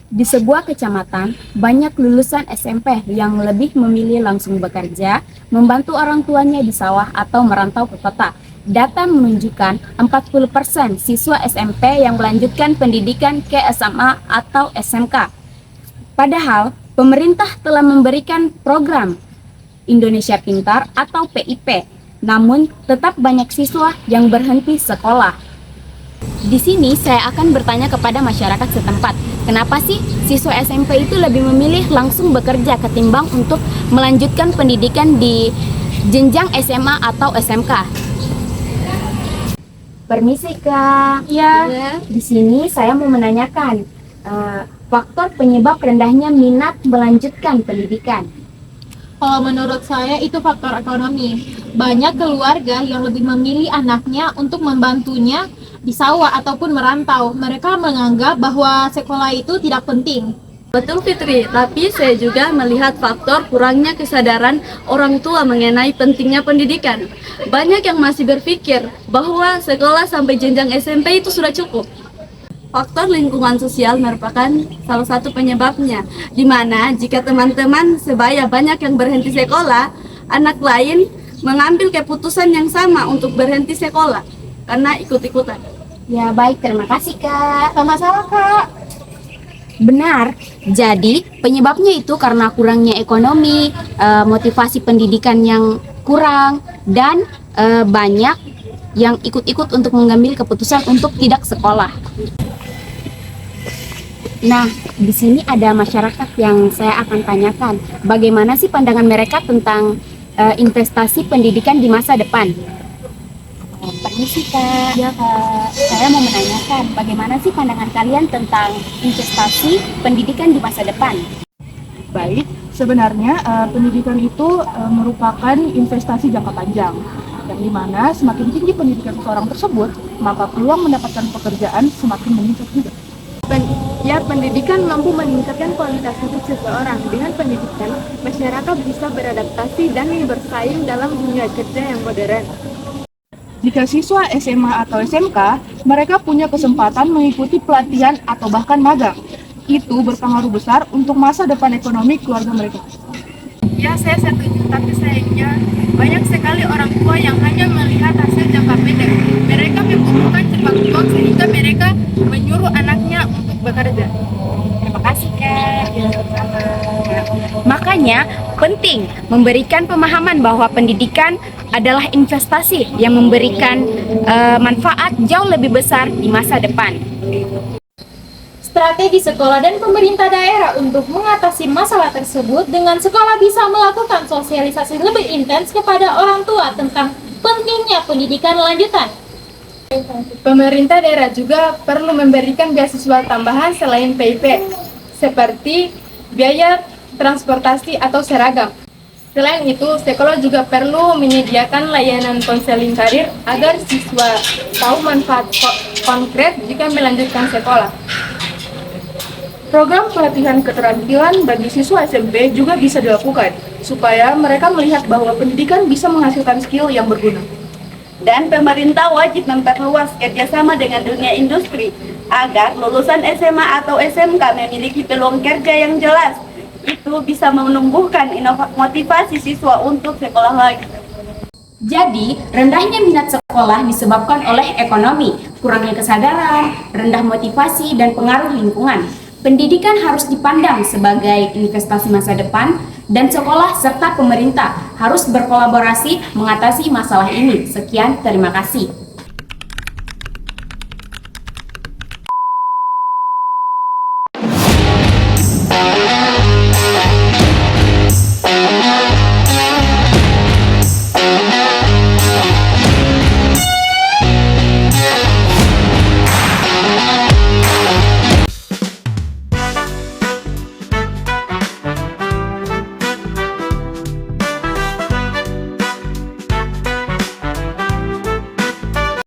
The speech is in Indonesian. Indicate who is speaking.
Speaker 1: Di sebuah kecamatan, banyak lulusan SMP yang lebih memilih langsung bekerja, membantu orang tuanya di sawah atau merantau ke kota. Data menunjukkan 40% siswa SMP yang melanjutkan pendidikan ke SMA atau SMK. Padahal, pemerintah telah memberikan program Indonesia Pintar atau PIP, namun tetap banyak siswa yang berhenti sekolah. Di sini saya akan bertanya kepada masyarakat setempat, kenapa sih siswa SMP itu lebih memilih langsung bekerja ketimbang untuk melanjutkan pendidikan di jenjang SMA atau SMK? Permisi Kak. Ya. Di sini saya mau menanyakan faktor penyebab rendahnya minat melanjutkan pendidikan.
Speaker 2: Kalau menurut saya itu faktor ekonomi. Banyak keluarga yang lebih memilih anaknya untuk membantunya di sawah ataupun merantau. Mereka menganggap bahwa sekolah itu tidak penting.
Speaker 3: Betul Fitri, tapi saya juga melihat faktor kurangnya kesadaran orang tua mengenai pentingnya pendidikan. Banyak yang masih berpikir bahwa sekolah sampai jenjang SMP itu sudah cukup. Faktor lingkungan sosial merupakan salah satu penyebabnya, di mana jika teman-teman sebaya banyak yang berhenti sekolah, anak lain mengambil keputusan yang sama untuk berhenti sekolah karena ikut-ikutan.
Speaker 1: Ya baik, terima kasih Kak.
Speaker 2: Sama-sama, Kak.
Speaker 1: Benar, jadi penyebabnya itu karena kurangnya ekonomi, motivasi pendidikan yang kurang, dan banyak yang ikut-ikut untuk mengambil keputusan untuk tidak sekolah. Nah, di sini ada masyarakat yang saya akan tanyakan, bagaimana sih pandangan mereka tentang investasi pendidikan di masa depan? Permisi Kak. Ya Kak. Saya mau menanyakan, bagaimana sih pandangan kalian tentang investasi pendidikan di masa depan?
Speaker 4: Baik, sebenarnya pendidikan itu merupakan investasi jangka panjang, yang dimana semakin tinggi pendidikan seseorang tersebut, maka peluang mendapatkan pekerjaan semakin meningkat juga.
Speaker 3: Pendidikan mampu meningkatkan kualitas hidup seseorang. Dengan pendidikan, masyarakat bisa beradaptasi dan bersaing dalam dunia kerja yang modern.
Speaker 4: Jika siswa SMA atau SMK, mereka punya kesempatan mengikuti pelatihan atau bahkan magang. Itu berpengaruh besar untuk masa depan ekonomi keluarga mereka.
Speaker 3: Ya, saya setuju, tapi sayangnya banyak sekali orang tua yang hanya melihat hasil jangka pendek. Mereka membutuhkan cepat uang sehingga mereka menyuruh anaknya untuk bekerja.
Speaker 1: Terima kasih Kak. Makanya penting memberikan pemahaman bahwa pendidikan adalah investasi yang memberikan manfaat jauh lebih besar di masa depan.
Speaker 2: Strategi sekolah dan pemerintah daerah untuk mengatasi masalah tersebut dengan sekolah bisa melakukan sosialisasi lebih intens kepada orang tua tentang pentingnya pendidikan lanjutan.
Speaker 3: Pemerintah daerah juga perlu memberikan beasiswa tambahan selain PIP, seperti biaya transportasi atau seragam. Selain itu, sekolah juga perlu menyediakan layanan konseling karir agar siswa tahu manfaat konkret jika melanjutkan sekolah.
Speaker 4: Program pelatihan keterampilan bagi siswa SMP juga bisa dilakukan, supaya mereka melihat bahwa pendidikan bisa menghasilkan skill yang berguna.
Speaker 5: Dan pemerintah wajib memperluas kerjasama dengan dunia industri agar lulusan SMA atau SMK memiliki peluang kerja yang jelas. Itu bisa menumbuhkan motivasi siswa untuk sekolah lagi.
Speaker 1: Jadi, rendahnya minat sekolah disebabkan oleh ekonomi, kurangnya kesadaran, rendah motivasi, dan pengaruh lingkungan. Pendidikan harus dipandang sebagai investasi masa depan, dan sekolah serta pemerintah harus berkolaborasi mengatasi masalah ini. Sekian, terima kasih.